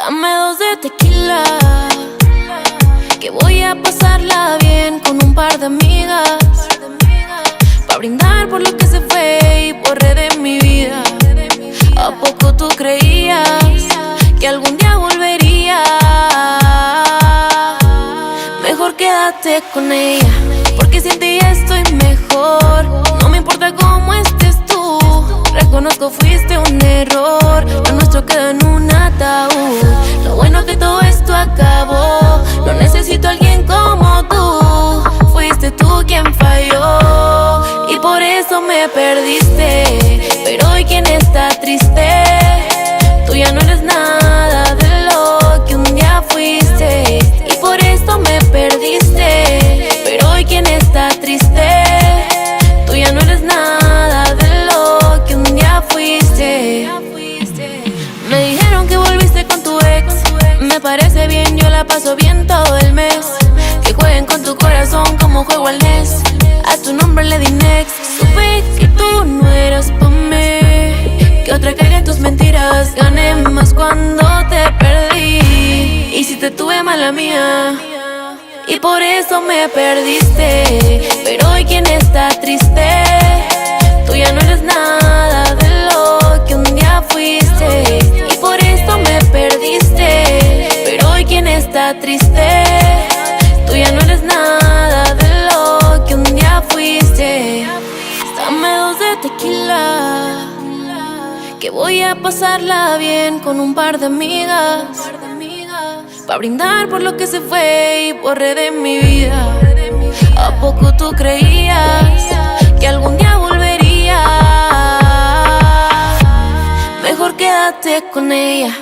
Dame 2 de tequila, que voy a pasarla bien con un par de amigas, pa' brindar por lo que se fue y borré de mi vida. ¿A poco tú creías que algún día volvería? Mejor quédate con ella, porque sin ti estoy mejor. No me importa cómo estés tú, reconozco fuiste un error. Lo nuestro quedó en un ataúd. Lo bueno que todo esto acabó. No necesito a alguien como tú. Fuiste tú quien falló y por eso me perdiste. Pero hoy quien está triste, tú ya no eres nada de lo que un día fuiste. Y por eso me perdiste. Pero hoy quien está triste, tú ya no eres nada de lo que un día fuiste. Me dijeron que volviste con tu ex. Me parece bien, yo la paso bien todo el mes. Que jueguen con tu corazón como juego al NES. A tu nombre le di next. Supe que tú no eras pa' mí, que otra caiga en tus mentiras. Gané más cuando te perdí, y si te tuve mala mía, y por eso me perdiste. Pero hoy quien está triste, tú ya no eres nada de lo que un día fuiste. Y por eso me perdiste. Pero hoy quien está triste, tú ya no eres nada de lo que un día fuiste. Dame 2 de tequila, que voy a pasarla bien con un par de amigas, pa' brindar por lo que se fue y borré de mi vida. ¿A poco tú creías que algún día volvería? Mejor quédate con ella,